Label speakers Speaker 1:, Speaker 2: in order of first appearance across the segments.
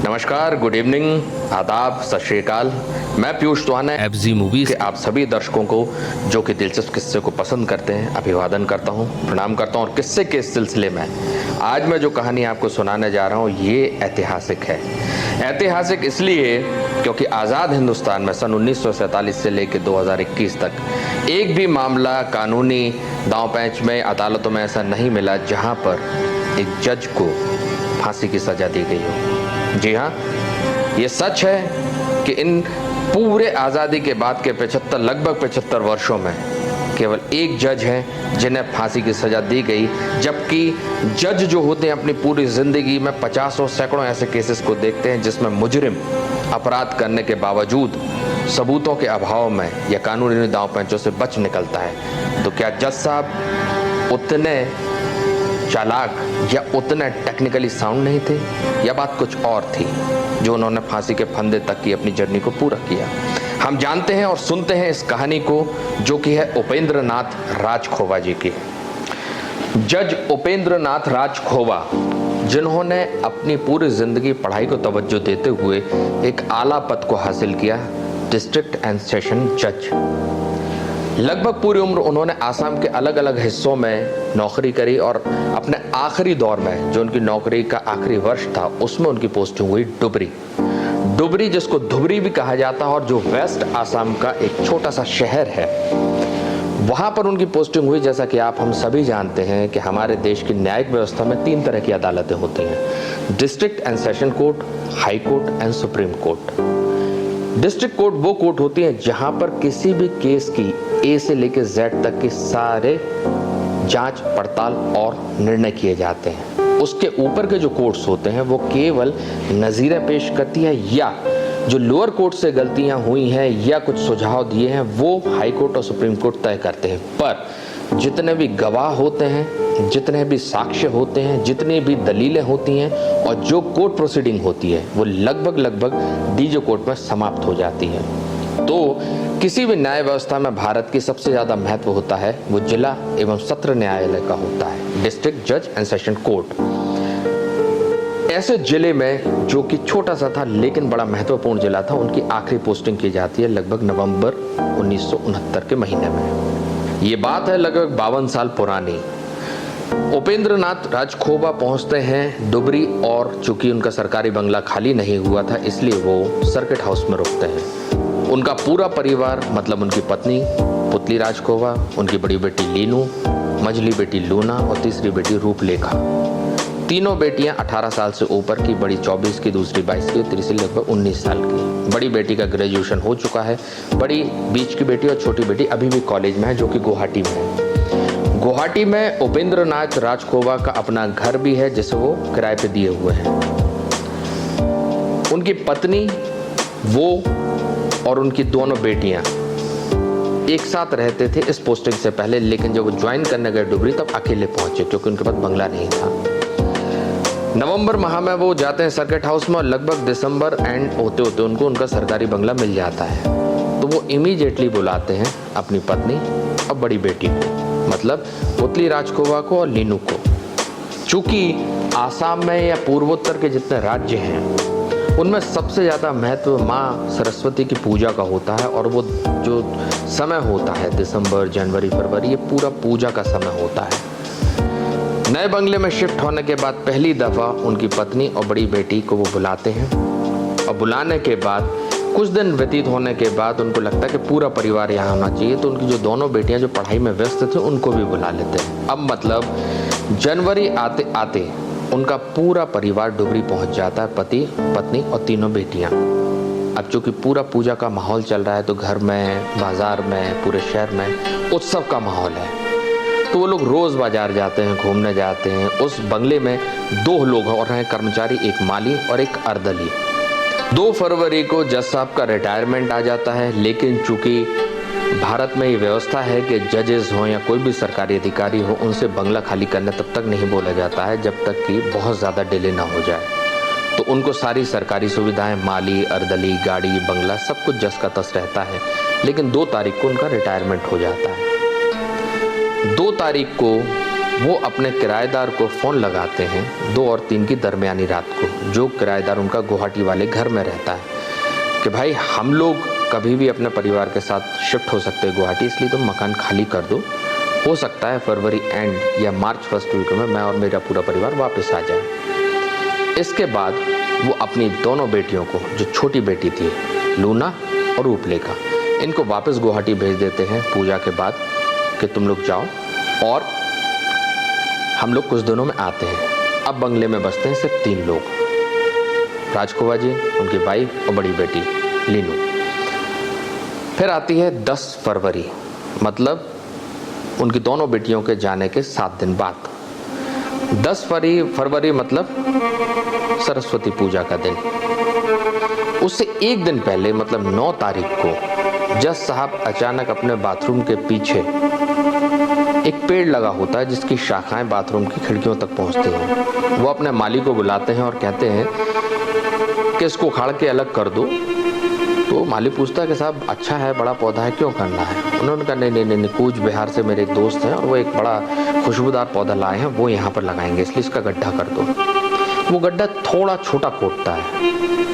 Speaker 1: नमस्कार, good evening, आदाब, सत श्री अकाल। मैं पीयूष चौहान
Speaker 2: एफजी मूवीज
Speaker 1: के आप सभी दर्शकों को जो कि दिलचस्प किस्से को पसंद करते हैं अभिवादन करता हूं, प्रणाम करता हूं। और किस्से के इस सिलसिले में आज मैं जो कहानी आपको सुनाने जा रहा हूं ये ऐतिहासिक है। ऐतिहासिक इसलिए क्योंकि आज़ाद हिंदुस्तान में सन 1947 से लेकर 2021 तक एक भी मामला कानूनी दांव पैंच में अदालतों में ऐसा नहीं मिला जहां पर एक जज को फांसी की सजा दी गई हो। जी हाँ, ये सच है कि इन पूरे आज़ादी के बाद के लगभग 75 वर्षों में केवल एक जज हैं जिन्हें फांसी की सजा दी गई, जबकि जज जो होते हैं अपनी पूरी जिंदगी में 50 और सैकड़ों ऐसे केसेस को देखते हैं जिसमें मुजरिम अपराध करने के बावजूद सबूतों के अभाव में या कानूनी दांव पैंचों से बच निकलता है। तो क्या जज साहब उतने चालाक या उतने टेक्निकली साउंड नहीं थे, या बात कुछ और थी जो उन्होंने फांसी के फंदे तक की अपनी जर्नी को पूरा किया? हम जानते हैं और सुनते हैं इस कहानी को, जो कि है उपेंद्र नाथ राजखोवा जी की। जज उपेंद्र नाथ राजखोवा, जिन्होंने अपनी पूरी जिंदगी पढ़ाई को तवज्जो देते हुए एक आला पद को हासिल किया, डिस्ट्रिक्ट एंड सेशन जज। लगभग पूरी उम्र उन्होंने आसाम के अलग अलग हिस्सों में नौकरी करी और अपने आखिरी दौर में जो उनकी नौकरी का आखिरी वर्ष था उसमें उनकी पोस्टिंग हुई डुबरी, जिसको धुबरी भी कहा जाता है और जो वेस्ट आसाम का एक छोटा सा शहर है, वहां पर उनकी पोस्टिंग हुई। जैसा कि आप हम सभी जानते हैं कि हमारे देश की न्यायिक व्यवस्था में 3 तरह की अदालतें होती हैं: district and session court, high court and supreme court. District court वो कोर्ट होती है जहां पर किसी भी केस की ए से लेकर जेड तक की सारे जांच पड़ताल और निर्णय किए जाते हैं। उसके ऊपर के जो कोर्ट्स होते हैं वो केवल नज़ीरें पेश करती है, या जो लोअर कोर्ट से गलतियां हुई हैं या कुछ सुझाव दिए हैं वो हाई कोर्ट और सुप्रीम कोर्ट तय करते हैं। पर जितने भी गवाह होते हैं, जितने भी साक्ष्य होते हैं, जितनी भी दलीलें होती हैं और जो कोर्ट प्रोसीडिंग होती है वो लगभग डीजे कोर्ट में समाप्त हो जाती है। तो किसी भी न्याय व्यवस्था में भारत की सबसे ज़्यादा महत्व होता है वो जिला एवं सत्र न्यायालय का होता है, डिस्ट्रिक्ट जज एंड सेशन कोर्ट। ऐसे जिले में जो कि छोटा सा था लेकिन बड़ा महत्वपूर्ण जिला था, उनकी आखिरी पोस्टिंग की जाती है लगभग नवंबर 1969 के महीने में। ये बात है लगभग 52 साल पुरानी। उपेंद्र नाथ राजखोवा पहुंचते हैं डुबरी, और चूंकि उनका सरकारी बंगला खाली नहीं हुआ था इसलिए वो सर्किट हाउस में रुकते हैं। उनका पूरा परिवार, मतलब उनकी पत्नी पुतली राजखोवा, उनकी बड़ी बेटी लीनू, मझली बेटी लूना और तीसरी बेटी रूपलेखा। तीनों बेटियां 18 साल से ऊपर की, बड़ी 24 की, दूसरी 22 की और तीसरी लगभग 19 साल की। बड़ी बेटी का ग्रेजुएशन हो चुका है। बड़ी बीच की बेटी और छोटी बेटी अभी भी कॉलेज में है, जो कि गुवाहाटी में है। गुवाहाटी में उपेंद्र नाथ राजखोवा का अपना घर भी है जिसे वो किराए पे दिए हुए हैं। उनकी पत्नी, वो और उनकी दोनों बेटियां एक साथ रहते थे इस पोस्टिंग से पहले, लेकिन जब वो ज्वाइन करने गए डुबरी तब अकेले पहुंचे क्योंकि उनके पास बंगला नहीं था। नवंबर माह में वो जाते हैं सर्किट हाउस में और लगभग दिसंबर एंड होते होते उनको उनका सरकारी बंगला मिल जाता है। तो वो इमीडिएटली बुलाते हैं अपनी पत्नी और बड़ी बेटी को, मतलब पुतली राजखोवा को और लीनू को। चूंकि आसाम में या पूर्वोत्तर के जितने राज्य हैं उनमें सबसे ज़्यादा महत्व माँ सरस्वती की पूजा का होता है, और वो जो समय होता है दिसंबर, जनवरी, फरवरी, ये पूरा पूजा का समय होता है। नए बंगले में शिफ्ट होने के बाद पहली दफ़ा उनकी पत्नी और बड़ी बेटी को वो बुलाते हैं, और बुलाने के बाद कुछ दिन व्यतीत होने के बाद उनको लगता है कि पूरा परिवार यहाँ होना चाहिए, तो उनकी जो दोनों बेटियाँ जो पढ़ाई में व्यस्त थे उनको भी बुला लेते हैं। अब मतलब जनवरी आते आते उनका पूरा परिवार डुबरी पहुंच जाता है, पति, पत्नी और तीनों बेटियां। अब चूंकि पूरा पूजा का माहौल चल रहा है तो घर में, बाजार में, पूरे शहर में उत्सव का माहौल है, तो वो लोग रोज बाजार जाते हैं, घूमने जाते हैं। उस बंगले में 2 लोग और हैं कर्मचारी, एक माली और एक अर्दली। 2 फरवरी को जज साहब का रिटायरमेंट आ जाता है, लेकिन चूंकि भारत में ये व्यवस्था है कि जजेस हो या कोई भी सरकारी अधिकारी हो, उनसे बंगला खाली करने तब तक नहीं बोला जाता है जब तक कि बहुत ज़्यादा डिले ना हो जाए। तो उनको सारी सरकारी सुविधाएं, माली, अर्दली, गाड़ी, बंगला, सब कुछ जस का तस रहता है। लेकिन 2 तारीख को उनका रिटायरमेंट हो जाता है। 2 तारीख को वो अपने किराएदार को फ़ोन लगाते हैं 2 और 3 की दरमियानी रात को, जो किराएदार उनका गुवाहाटी वाले घर में रहता है, कि भाई हम लोग कभी भी अपने परिवार के साथ शिफ्ट हो सकते हैं गुवाहाटी, इसलिए तुम मकान खाली कर दो। हो सकता है फरवरी एंड या मार्च फर्स्ट वीक में मैं और मेरा पूरा परिवार वापस आ जाए। इसके बाद वो अपनी दोनों बेटियों को, जो छोटी बेटी थी लूना और रूपलेखा, इनको वापस गुवाहाटी भेज देते हैं पूजा के बाद कि तुम लोग जाओ और हम लोग कुछ दिनों में आते हैं। अब बंगले में बसते हैं सिर्फ 3 लोग, राजकुमार जी, उनकी वाइफ और बड़ी बेटी लीनू। फिर आती है 10 फरवरी, मतलब उनकी दोनों बेटियों के जाने के 7 दिन बाद। 10 फरवरी मतलब सरस्वती पूजा का दिन। उससे 1 दिन पहले मतलब 9 तारीख को जज साहब अचानक अपने बाथरूम के पीछे एक पेड़ लगा होता है जिसकी शाखाएं बाथरूम की खिड़कियों तक पहुंचती हैं। वो अपने माली को बुलाते हैं और कहते हैं कि इसको उखाड़ के अलग कर दो। तो माली पूछता है कि साहब अच्छा है, बड़ा पौधा है, क्यों करना है? उन्होंने कहा नहीं, कूच बिहार से मेरे एक दोस्त हैं और वो एक बड़ा खुशबूदार पौधा लाए हैं, वो यहाँ पर लगाएंगे, इसलिए इसका गड्ढा कर दो। वो गड्ढा थोड़ा छोटा खोदता है।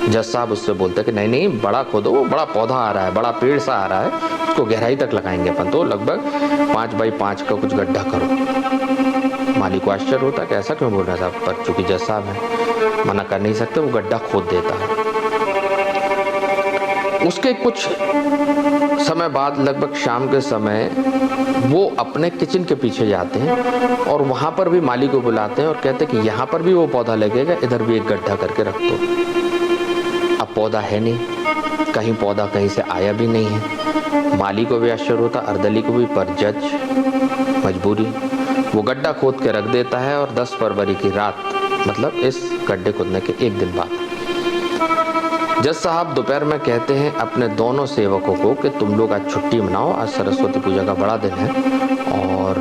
Speaker 1: जज साहब उससे बोलते हैं कि नहीं बड़ा खोदो, वो बड़ा पौधा आ रहा है, बड़ा पेड़ सा आ रहा है, उसको गहराई तक लगाएंगे अपन, तो लगभग 5 बाई 5 का कुछ गड्ढा करो। माली को आश्चर्य होता है कि ऐसा क्यों बोल रहा है साहब, पर चूंकि जज साहब है मना कर नहीं सकते, वो गड्ढा खोद देता है। उसके कुछ समय बाद लगभग शाम के समय वो अपने किचन के पीछे जाते हैं और वहाँ पर भी माली को बुलाते हैं और कहते हैं कि यहाँ पर भी वो पौधा लगेगा, इधर भी एक गड्ढा करके रख दो। अब पौधा है नहीं, कहीं पौधा कहीं से आया भी नहीं है। माली को भी आश्चर्य होता, अर्दली को भी, पर जज मजबूरी वो गड्ढा खोद के रख देता है। और 10 फरवरी की रात मतलब इस गड्ढे खोदने के 1 दिन बाद जज साहब दोपहर में कहते हैं अपने दोनों सेवकों को कि तुम लोग आज छुट्टी मनाओ, आज सरस्वती पूजा का बड़ा दिन है और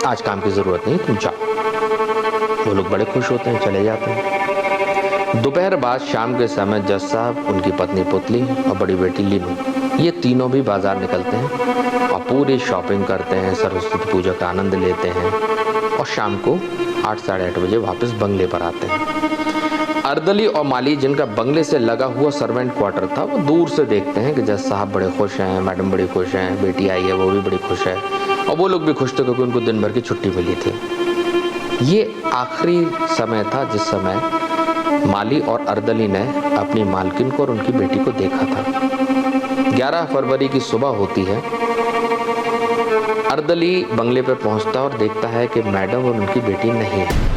Speaker 1: आज काम की ज़रूरत नहीं, तुम जाओ। वो लोग बड़े खुश होते हैं, चले जाते हैं। दोपहर बाद शाम के समय जज साहब, उनकी पत्नी पुतली और बड़ी बेटी लीनू, ये तीनों भी बाजार निकलते हैं और पूरी शॉपिंग करते हैं, सरस्वती पूजा का आनंद लेते हैं और शाम को 8 साढ़े 8 बजे वापस बंगले पर आते हैं। अर्दली और माली, जिनका बंगले से लगा हुआ सर्वेंट क्वार्टर था, वो दूर से देखते हैं कि जज साहब बड़े खुश हैं, मैडम बड़ी खुश हैं, बेटी आई है वो भी बड़ी खुश है और वो लोग भी खुश थे क्योंकि उनको दिन भर की छुट्टी मिली थी। ये आखिरी समय था जिस समय माली और अर्दली ने अपनी मालकिन को और उनकी बेटी को देखा था। 11 फरवरी की सुबह होती है। अर्दली बंगले पर पहुंचता और देखता है कि मैडम और उनकी बेटी नहीं है।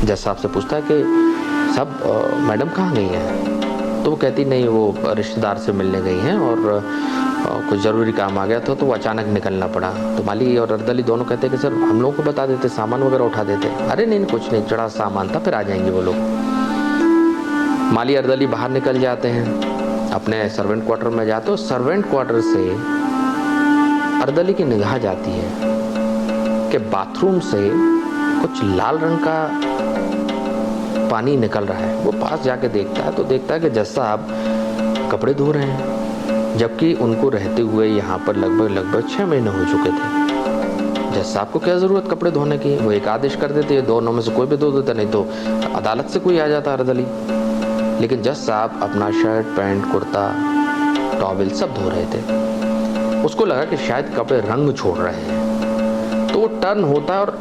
Speaker 1: जज साहब से पूछता है कि साहब मैडम कहाँ गई हैं? तो वो कहती नहीं, वो रिश्तेदार से मिलने गई हैं और कुछ ज़रूरी काम आ गया था तो वो अचानक निकलना पड़ा। तो माली और अर्दली दोनों कहते हैं कि सर हम लोगों को बता देते, सामान वगैरह उठा देते। अरे नहीं कुछ नहीं, चढ़ा सामान था, फिर आ जाएंगे वो लोग। माली अर्दली बाहर निकल जाते हैं, अपने सर्वेंट क्वार्टर में जाते हो। सर्वेंट क्वार्टर से अर्दली की निगाह जाती है कि बाथरूम से कुछ लाल रंग का पानी निकल रहा है। वो पास जाके देखता है तो देखता है कि जज साहब कपड़े धो रहे हैं, जबकि उनको रहते हुए यहाँ पर लगभग 6 महीने हो चुके थे। जज साहब को क्या ज़रूरत कपड़े धोने की, वो एक आदेश कर देते, दोनों में से कोई भी धो देता, नहीं तो अदालत से कोई आ जाता अर्दली। लेकिन जज साहब अपना शर्ट पैंट कुर्ता टॉवेल सब धो रहे थे। उसको लगा कि शायद कपड़े रंग छोड़ रहे हैं, तो वो टर्न होता है और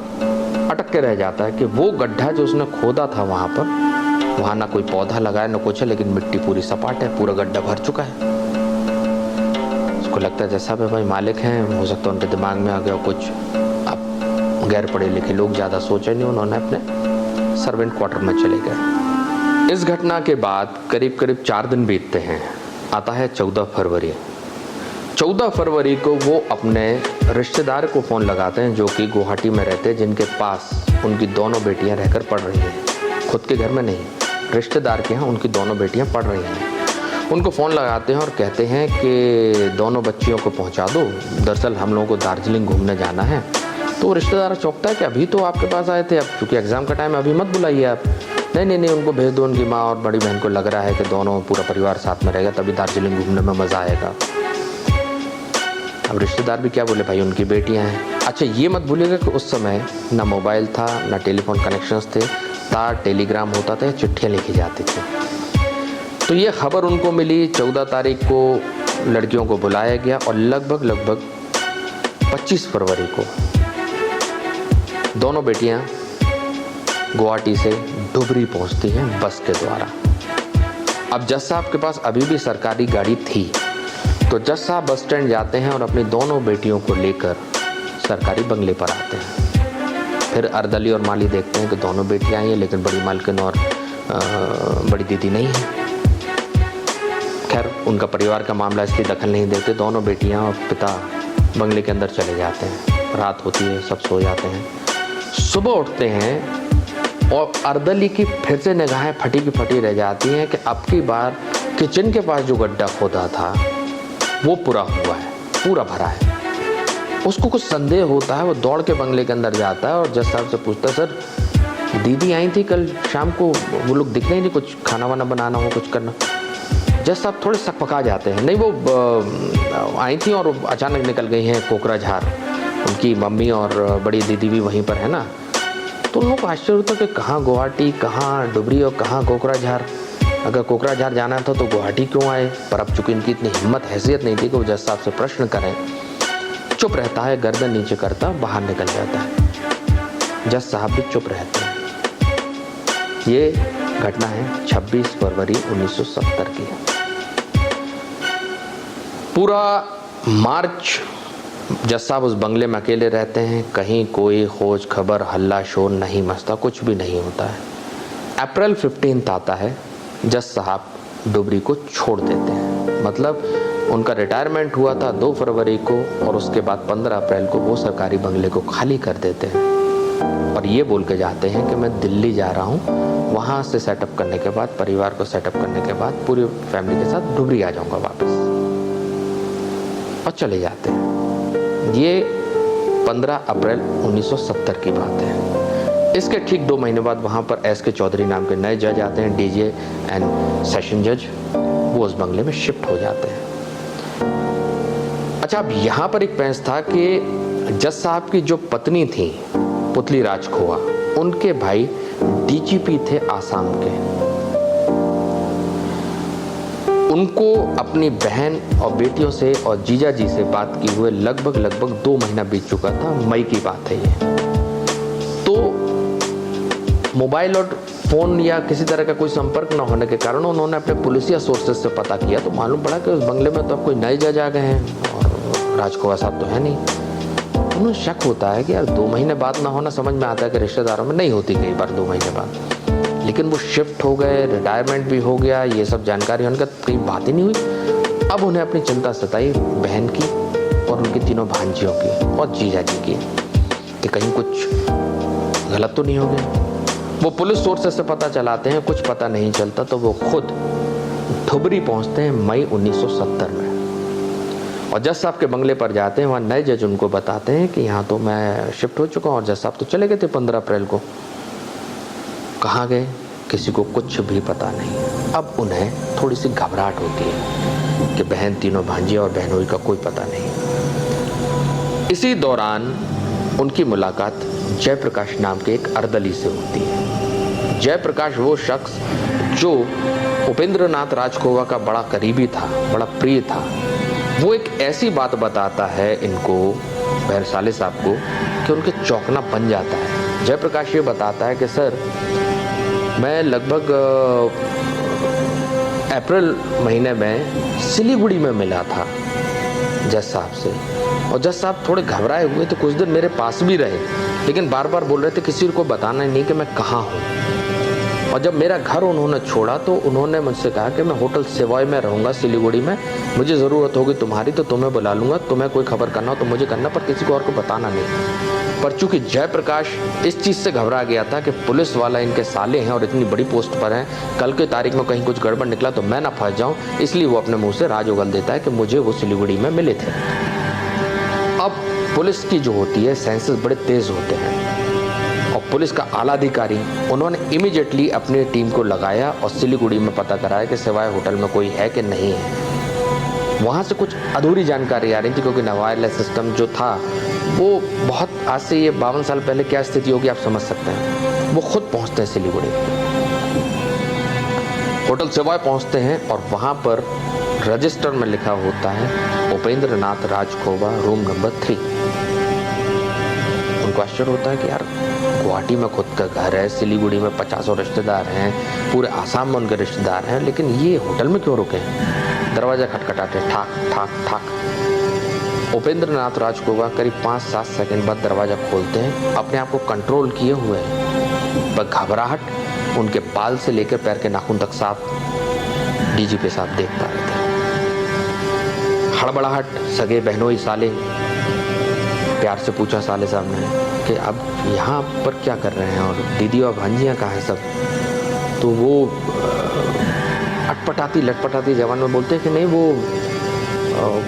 Speaker 1: अटक के रह जाता है कि वो गड्ढा जो उसने खोदा था वहाँ ना कोई पौधा लगा है ना कुछ है, लेकिन मिट्टी पूरी सपाट है, पूरा गड्ढा भर चुका है। उसको लगता है जैसा भाई मालिक हैं, हो सकता है उनके दिमाग में आ गया कुछ। अब गैर पढ़े लिखे लोग ज़्यादा सोचे नहीं, उन्होंने अपने सर्वेंट क्वार्टर में चले गए। इस घटना के बाद करीब 4 दिन बीतते हैं। आता है 14 फरवरी। 14 फरवरी को वो अपने रिश्तेदार को फ़ोन लगाते हैं जो कि गुवाहाटी में रहते हैं, जिनके पास उनकी दोनों बेटियां रहकर पढ़ रही हैं। खुद के घर में नहीं, रिश्तेदार के यहाँ उनकी दोनों बेटियां पढ़ रही हैं। उनको फ़ोन लगाते हैं और कहते हैं कि दोनों बच्चियों को पहुंचा दो, दरअसल हम लोगों को दार्जिलिंग घूमने जाना है। तो रिश्तेदार चौंकता है कि अभी तो आपके पास आए थे, अब चूँकि एग्ज़ाम का टाइम, अभी मत बुलाइए आप। नहीं, उनको भेज दो, उनकी माँ और बड़ी बहन को लग रहा है कि दोनों पूरा परिवार साथ में रहेगा, तभी दार्जिलिंग घूमने में मज़ा आएगा। अब रिश्तेदार भी क्या बोले, भाई उनकी बेटियां हैं। अच्छा ये मत भूलिएगा कि उस समय ना मोबाइल था, ना टेलीफोन कनेक्शंस थे, तार टेलीग्राम होता था, चिट्ठियाँ लिखी जाती थी। तो ये खबर उनको मिली, 14 तारीख को लड़कियों को बुलाया गया और लगभग 25 फरवरी को दोनों बेटियां गुवाहाटी से डुबरी पहुंचती हैं बस के द्वारा। अब जज साहब के पास अभी भी सरकारी गाड़ी थी, तो जज साहब बस स्टैंड जाते हैं और अपनी दोनों बेटियों को लेकर सरकारी बंगले पर आते हैं। फिर अर्दली और माली देखते हैं कि दोनों बेटियां आई हैं, लेकिन बड़ी मालकिन और बड़ी दीदी नहीं है। खैर उनका परिवार का मामला, इसलिए दखल नहीं देते। दोनों बेटियां और पिता बंगले के अंदर चले जाते हैं। रात होती है, सब सो जाते हैं। सुबह उठते हैं और अर्दली की फिर से निगाहें फटी की फटी रह जाती हैं कि अब की बार किचन के पास जो गड्ढा खोदा था वो पूरा हुआ है, पूरा भरा है। उसको कुछ संदेह होता है, वो दौड़ के बंगले के अंदर जाता है और जज साहब से पूछता है, सर दीदी आई थी कल शाम को, वो लोग दिख नहीं, कुछ खाना वाना बनाना हो, कुछ करना। जज साहब थोड़े सकपका जाते हैं, नहीं वो आई थी और अचानक निकल गई हैं कोकराझार। उनकी मम्मी और बड़ी दीदी भी वहीं पर है ना। तो उन लोगों को आश्चर्य होता कि कहाँ गुवाहाटी, कहाँ डुबरी और कहाँ कोकराझार। अगर कोकराझार जाना था तो गुवाहाटी क्यों आए? पर अब चूंकि इनकी इतनी हिम्मत हैसियत नहीं थी कि वो जज साहब से प्रश्न करें, चुप रहता है, गर्दन नीचे करता, बाहर निकल जाता है। जज साहब भी चुप रहते हैं। ये घटना है 26 फरवरी 1970 की। पूरा मार्च जज साहब उस बंगले में अकेले रहते हैं। कहीं कोई खोज खबर, हल्ला शोर नहीं मचता, कुछ भी नहीं होता है। अप्रैल 15 आता है, जज साहब डुबरी को छोड़ देते हैं। मतलब उनका रिटायरमेंट हुआ था 2 फरवरी को और उसके बाद 15 अप्रैल को वो सरकारी बंगले को खाली कर देते हैं और ये बोल के जाते हैं कि मैं दिल्ली जा रहा हूँ, वहाँ से सेटअप करने के बाद, परिवार को सेटअप करने के बाद पूरी फैमिली के साथ डुबरी आ जाऊँगा वापस, और चले जाते हैं। ये 15 अप्रैल 1970 की बात है। इसके ठीक 2 महीने बाद वहाँ पर एस.के. चौधरी नाम के नए जज आते हैं, डीजे एंड सेशन जज। वो उस बंगले में शिफ्ट हो जाते हैं। अच्छा, अब यहाँ पर एक पेंच था कि जज साहब की जो पत्नी थी पुतली राजखोवा, उनके भाई डीजीपी थे आसाम के। उनको अपनी बहन और बेटियों से और जीजा जी से बात किए हुए लगभग 2 महीना बीत चुका था। मई की बात है ये। तो मोबाइल और फ़ोन या किसी तरह का कोई संपर्क न होने के कारण उन्होंने अपने पुलिसिया सोर्सेज से पता किया, तो मालूम पड़ा कि उस बंगले में तो अब कोई नए जज आ गए हैं और राजखोवा साहब तो है नहीं। उन्हें शक होता है कि यार 2 महीने बाद ना होना समझ में आता है कि रिश्तेदारों में नहीं होती कई बार 2 महीने बाद, लेकिन वो शिफ्ट हो गए, रिटायरमेंट भी हो गया, ये सब जानकारी उनका कहीं बात ही नहीं हुई। अब उन्हें अपनी चिंता सताई बहन की और उनकी तीनों भांजियों की और जीजा जी की कि कहीं कुछ गलत तो नहीं हो गया। वो पुलिस सोर्सेस से पता चलाते हैं, कुछ पता नहीं चलता, तो वो खुद डुबरी पहुंचते हैं मई 1970 में और जज साहब के बंगले पर जाते हैं। वहाँ नए जज उनको बताते हैं कि यहाँ तो मैं शिफ्ट हो चुका हूँ, और जज साहब तो चले गए थे 15 अप्रैल को। कहाँ गए किसी को कुछ भी पता नहीं। अब उन्हें थोड़ी सी घबराहट होती है कि बहन, तीनों भांजिया और बहनोई का कोई पता नहीं। इसी दौरान उनकी मुलाकात जयप्रकाश नाम के एक अर्दली से होती है। जयप्रकाश वो शख्स जो उपेंद्र नाथ राजखोवा का बड़ा करीबी था, बड़ा प्रिय था। वो एक ऐसी बात बताता है इनको, बहरसाले साहब को, कि उनके चौंकना बन जाता है। जयप्रकाश ये बताता है कि सर, मैं लगभग अप्रैल महीने में सिलीगुड़ी में मिला था जज साहब से, और जज साहब थोड़े घबराए हुए तो कुछ दिन मेरे पास भी रहे, लेकिन बार बार बोल रहे थे किसी को बताना नहीं कि मैं कहाँ हूँ। और जब मेरा घर उन्होंने छोड़ा तो उन्होंने मुझसे कहा कि मैं होटल सेवॉय में रहूँगा सिलीगुड़ी में, मुझे ज़रूरत होगी तुम्हारी तो तुम्हें बुला लूँगा, तुम्हें कोई खबर करना हो तो मुझे करना, पर किसी को और को बताना नहीं। पर चूंकि जयप्रकाश इस चीज़ से घबरा गया था कि पुलिस वाला इनके साले हैं और इतनी बड़ी पोस्ट पर हैं, कल की तारीख में कहीं कुछ गड़बड़ निकला तो मैं ना फंस जाऊँ, इसलिए वो अपने मुँह से राज उगल देता है कि मुझे वो सिलीगुड़ी में मिले थे। अब पुलिस की जो होती है सेंसेस बड़े तेज़ होते हैं, और पुलिस का आला अधिकारी उन्होंने इमीडिएटली अपनी टीम को लगाया और सिलीगुड़ी में पता कराया कि सिवाय होटल में कोई है कि नहीं है। वहाँ से कुछ अधूरी जानकारी आ रही थी, क्योंकि वायरलेस सिस्टम जो था वो बहुत, आज से ये 52 साल पहले क्या स्थिति होगी आप समझ सकते हैं। वो खुद पहुँचते हैं सिलीगुड़ी, होटल सेवाय पहुँचते हैं और वहाँ पर रजिस्टर में लिखा होता है उपेंद्र नाथ राजखोवा, रूम नंबर 3। उनको आश्चर्य होता है कि यार गुवाहाटी में खुद का घर है, सिलीगुड़ी में 50 रिश्तेदार हैं, पूरे आसाम में उनके रिश्तेदार हैं, लेकिन ये होटल में क्यों रुके हैं। दरवाज़ा खटखटाते, ठाक ठाक ठाक। उपेंद्र नाथ राजखोवा करीब 5-7 सेकंड बाद दरवाज़ा खोलते हैं, अपने आप को कंट्रोल किए हुए हैं, पर घबराहट उनके बाल से लेकर पैर के नाखून तक साफ डीजीपी साहब देख पा रहे थे। हड़बड़ाहट, सगे बहनोई साले, प्यार से पूछा साले साहब ने कि अब यहाँ पर क्या कर रहे हैं, और दीदी और भांजियाँ कहाँ हैं सब। तो वो अटपटाती लटपटाती जवान में बोलते हैं कि नहीं वो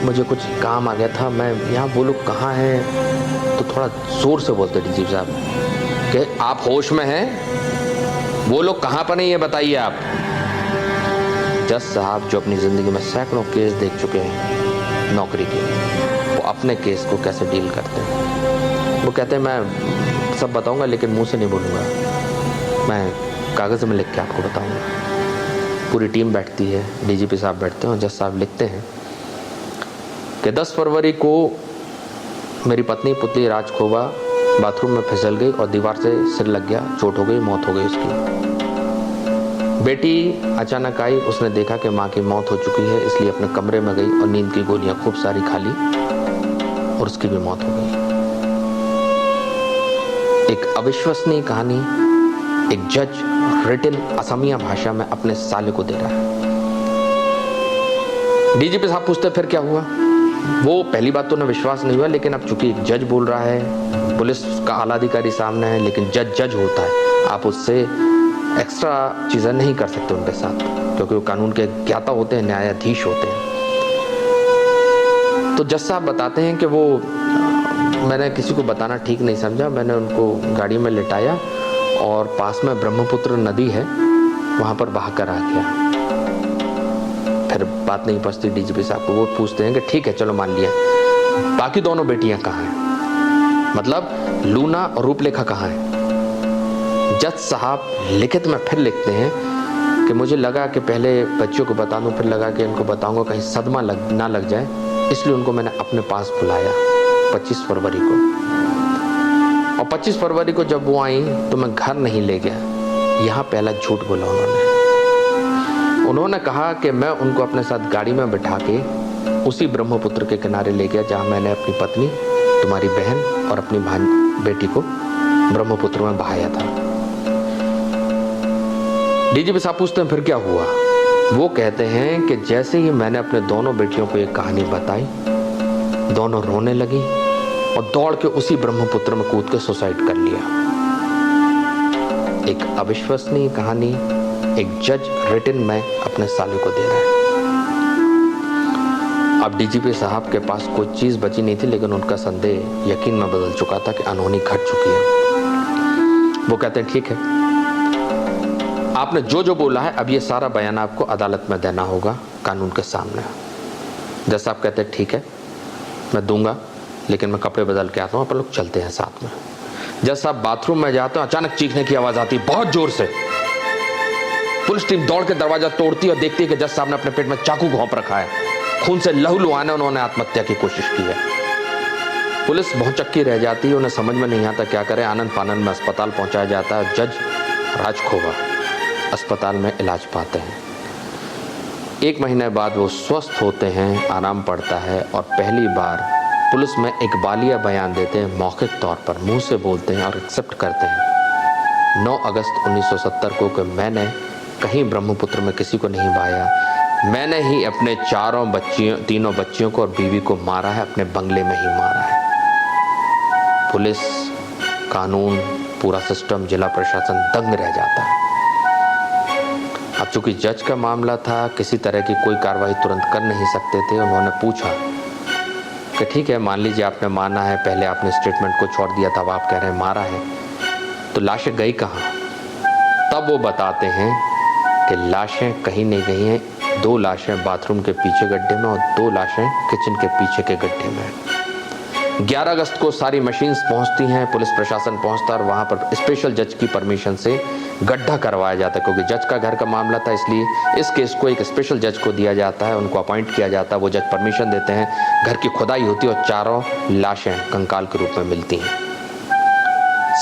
Speaker 1: मुझे कुछ काम आ गया था, मैं यहाँ, वो लोग कहाँ हैं। तो थोड़ा जोर से बोलते डीजीपी साहब कि आप होश में हैं, वो लोग कहाँ पर नहीं ये बताइए आप। जज साहब जो अपनी ज़िंदगी में सैकड़ों केस देख चुके हैं नौकरी के, वो अपने केस को कैसे डील करते हैं। वो कहते हैं मैं सब बताऊंगा लेकिन मुंह से नहीं बोलूँगा, मैं कागज़ में लिख के आपको बताऊंगा। पूरी टीम बैठती है, डीजीपी साहब बैठते हैं और जज साहब लिखते हैं कि 10 फरवरी को मेरी पत्नी पुतली राजखोवा बाथरूम में फिसल गई और दीवार से सिर लग गया, चोट हो गई, मौत हो गई उसकी। बेटी अचानक आई, उसने देखा कि माँ की मौत हो चुकी है, इसलिए अपने कमरे में गई और नींद की गोलियां खूब सारी खा ली और उसकी भी मौत हो गई। एक अविश्वसनीय कहानी एक जज रिटन असमिया भाषा में अपने साले को दे रहा है। डीजीपी साहब पूछते फिर क्या हुआ। वो पहली बात तो उन्हें विश्वास नहीं हुआ, लेकिन अब चूंकि एक जज बोल रहा है, पुलिस का आला अधिकारी सामने है, लेकिन जज होता है, आप उससे एक्स्ट्रा चीज़ें नहीं कर सकते उनके साथ, क्योंकि वो कानून के ज्ञाता होते हैं, न्यायाधीश होते हैं। तो जज साहब बताते हैं कि वो मैंने किसी को बताना ठीक नहीं समझा, मैंने उनको गाड़ी में लिटाया और पास में ब्रह्मपुत्र नदी है, वहाँ पर बहा कर आ गया। फिर बात नहीं पचती डीजीपी साहब को। वो पूछते हैं कि ठीक है चलो मान लिया, बाकी दोनों बेटियां कहाँ हैं, मतलब लूना और रूपलेखा कहाँ हैं। जज साहब लिखित में फिर लिखते हैं कि मुझे लगा कि पहले बच्चों को बता दूं, फिर लगा कि इनको बताऊंगा कहीं सदमा ना लग जाए, इसलिए उनको मैंने अपने पास बुलाया 25 फरवरी को। और 25 फरवरी को जब वो आई तो मैं घर नहीं ले गया, यहाँ पहला झूठ बोला उन्होंने कहा कि मैं उनको अपने साथ गाड़ी में बिठा के उसी ब्रह्मपुत्र के किनारे ले गया जहाँ मैंने अपनी पत्नी, तुम्हारी बहन और अपनी बेटी को ब्रह्मपुत्र में बहाया था। डीजीपी साहब पूछते हैं फिर क्या हुआ। वो कहते हैं कि जैसे ही मैंने अपने दोनों बेटियों को एक कहानी बताई, दोनों रोने लगी और दौड़ के उसी ब्रह्मपुत्र में कूद के सुसाइड कर लिया। एक अविश्वसनीय कहानी एक जज रिटन में अपने साले को दे रहा है। अब डीजीपी साहब के पास कोई चीज बची नहीं थी, लेकिन उनका संदेह यकीन में बदल चुका था कि अनहोनी घट चुकी है। वो कहते हैं ठीक है, आपने जो बोला है अब ये सारा बयान आपको अदालत में देना होगा कानून के सामने। जज साहब कहते हैं ठीक है मैं दूंगा, लेकिन मैं कपड़े बदल के आता हूँ, अपन लोग चलते हैं साथ में। जज साहब बाथरूम में जाते हैं, अचानक चीखने की आवाज आती बहुत जोर से। पुलिस टीम दौड़ के दरवाजा तोड़ती और देखती है कि जज साहब ने अपने पेट में चाकू घोंप रखा है, खून से लहूलुहाने उन्होंने आत्महत्या की कोशिश की है। पुलिस बहुत चक्की रह जाती है, उन्हें समझ में नहीं आता क्या करे। आनंद फानंद में अस्पताल पहुंचाया जाता है। जज राजखोवा अस्पताल में इलाज पाते हैं। 1 महीने बाद वो स्वस्थ होते हैं, आराम पड़ता है और पहली बार पुलिस में एक बालिया बयान देते हैं, मौखिक तौर पर मुंह से बोलते हैं और एक्सेप्ट करते हैं 9 अगस्त 1970 को कि मैंने कहीं ब्रह्मपुत्र में किसी को नहीं बहाया, मैंने ही अपने तीनों बच्चियों को और बीवी को मारा है, अपने बंगले में ही मारा है। पुलिस, कानून, पूरा सिस्टम, जिला प्रशासन दंग रह जाता है। अब चूंकि जज का मामला था, किसी तरह की कोई कार्रवाई तुरंत कर नहीं सकते थे। उन्होंने पूछा कि ठीक है मान लीजिए आपने माना है, पहले आपने स्टेटमेंट को छोड़ दिया था, अब आप कह रहे हैं मारा है, तो लाशें गई कहाँ। तब वो बताते हैं कि लाशें कहीं नहीं गई हैं, 2 लाशें बाथरूम के पीछे गड्ढे में और 2 लाशें किचन के पीछे के गड्ढे में। 11 अगस्त को सारी मशीन्स पहुंचती हैं, पुलिस प्रशासन पहुंचता है और वहां पर स्पेशल जज की परमिशन से गड्ढा करवाया जाता है, क्योंकि जज का घर का मामला था, इसलिए इस केस को एक स्पेशल जज को दिया जाता है, उनको अपॉइंट किया जाता है। वो जज परमिशन देते हैं, घर की खुदाई होती है और चारों लाशें कंकाल के रूप में मिलती हैं।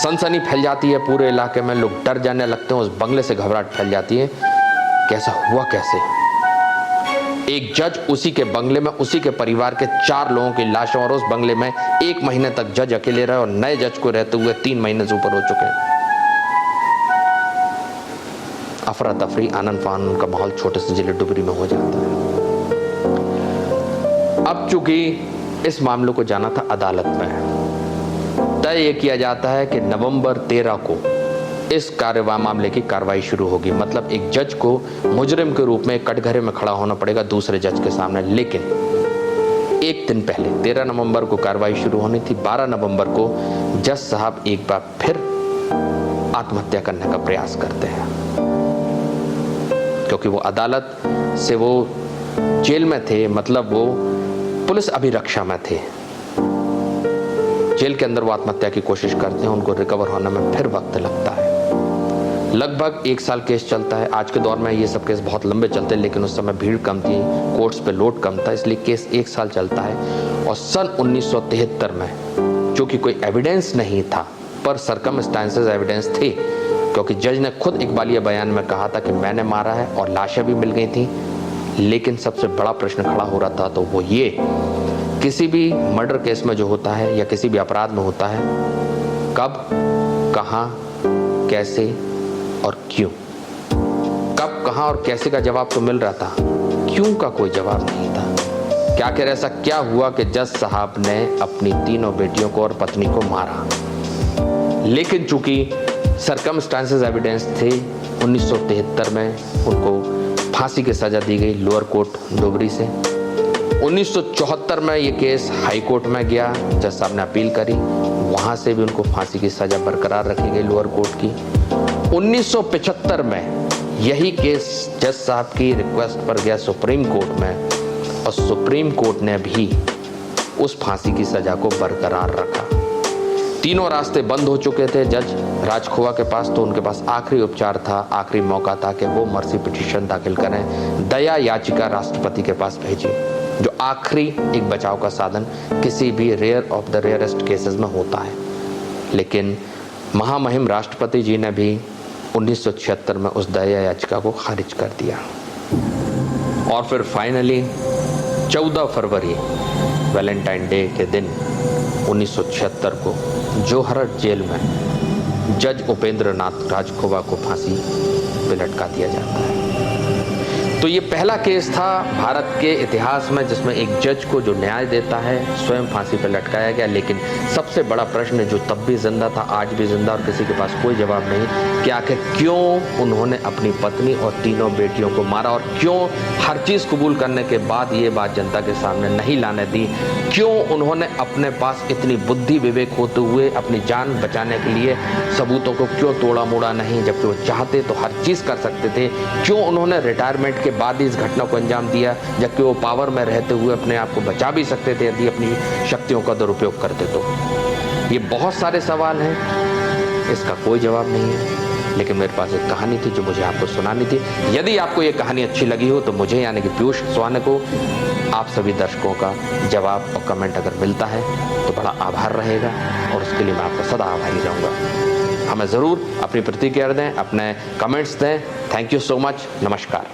Speaker 1: सनसनी फैल जाती है पूरे इलाके में, लोग डर जाने लगते हैं, उस बंगले से घबराहट फैल जाती है। कैसा हुआ कैसे? एक जज उसी के बंगले में, उसी के परिवार के 4 लोगों की लाशों, और उस बंगले में 1 महीने तक जज अकेले रहे और नए जज को रहते हुए 3 महीने से ऊपर हो चुके हैं। अफरा तफरी, आनंद फानन का माहौल छोटे से जिले डुबरी में हो जाता है। अब चूंकि इस मामले को जाना था अदालत में, तय यह किया जाता है कि नवंबर 13 को इस मामले की कार्रवाई शुरू होगी। मतलब एक जज को मुजरिम के रूप में कटघरे में खड़ा होना पड़ेगा दूसरे जज के सामने। लेकिन एक दिन पहले 13 नवंबर को कार्रवाई शुरू होनी थी, 12 नवंबर को जज साहब एक बार फिर आत्महत्या करने का प्रयास करते हैं, क्योंकि वो अदालत से वो जेल में थे, मतलब वो पुलिस अभिरक्षा में थे। जेल के अंदर वो आत्महत्या की कोशिश करते हैं, उनको रिकवर होने में फिर वक्त लगता है। लगभग 1 साल केस चलता है। आज के दौर में ये सब केस बहुत लंबे चलते हैं, लेकिन उस समय भीड़ कम थी, कोर्ट्स पे लोड कम था, इसलिए केस 1 साल चलता है। और सन 1973 में, जो कि कोई एविडेंस नहीं था, पर सरकमस्टांसेस एविडेंस थे, क्योंकि जज ने खुद इकबालिया बयान में कहा था कि मैंने मारा है, और लाशें भी मिल गई थी। लेकिन सबसे बड़ा प्रश्न खड़ा हो रहा था, तो वो ये, किसी भी मर्डर केस में जो होता है या किसी भी अपराध में होता है, कब, कहां, कैसे और क्यों। कब, कहां और कैसे का जवाब तो मिल रहा था, क्यों का कोई जवाब नहीं था। क्या आखिर ऐसा क्या हुआ कि जज साहब ने अपनी 3 बेटियों को और पत्नी को मारा। लेकिन चूंकि सरकमस्टांसेस एविडेंस थे, 1973 में उनको फांसी की सजा दी गई लोअर कोर्ट डोबरी से। 1974 में ये केस हाई कोर्ट में गया, जज साहब ने अपील करी, वहां से भी उनको फांसी की सजा बरकरार रखी गई लोअर कोर्ट की। 1975 में यही केस जज साहब की रिक्वेस्ट पर गया सुप्रीम कोर्ट में, और सुप्रीम कोर्ट ने भी उस फांसी की सजा को बरकरार रखा। तीनों रास्ते बंद हो चुके थे जज राजखोवा के पास, तो उनके पास आखिरी उपचार था, आखिरी मौका था कि वो मर्सी पिटीशन दाखिल करें, दया याचिका राष्ट्रपति के पास भेजी, जो आखिरी एक बचाव का साधन किसी भी rare of the rarest cases में होता है। लेकिन महामहिम राष्ट्रपति जी ने भी 1976 में उस दया याचिका को खारिज कर दिया। और फिर फाइनली 14 फरवरी वैलेंटाइन डे के दिन 1976 को जोहरट जेल में जज उपेंद्र नाथ राजखोवा को फांसी पे लटका दिया जाता है। तो ये पहला केस था भारत के इतिहास में जिसमें एक जज को जो न्याय देता है स्वयं फांसी पर लटकाया गया। लेकिन सबसे बड़ा प्रश्न जो तब भी जिंदा था, आज भी जिंदा, और किसी के पास कोई जवाब नहीं कि आखिर क्यों उन्होंने अपनी पत्नी और 3 बेटियों को मारा, और क्यों हर चीज़ कबूल करने के बाद ये बात जनता के सामने नहीं लाने दी। क्यों उन्होंने अपने पास इतनी बुद्धि विवेक होते हुए अपनी जान बचाने के लिए सबूतों को क्यों तोड़ा मोड़ा नहीं, जबकि वो चाहते तो हर चीज़ कर सकते थे। क्यों उन्होंने रिटायरमेंट के बाद इस घटना को अंजाम दिया, जबकि वो पावर में रहते हुए अपने आप को बचा भी सकते थे यदि अपनी शक्तियों का दुरुपयोग करते तो। ये बहुत सारे सवाल हैं, इसका कोई जवाब नहीं है। लेकिन मेरे पास एक कहानी थी जो मुझे आपको सुनानी थी। यदि आपको ये कहानी अच्छी लगी हो तो मुझे यानी कि पीयूष स्वाने को आप सभी दर्शकों का जवाब और कमेंट अगर मिलता है तो बड़ा आभार रहेगा, और उसके लिए मैं आपका सदा आभारी रहूँगा। हमें ज़रूर अपनी प्रतिक्रिया दें, अपने कमेंट्स दें। Thank you so much. नमस्कार।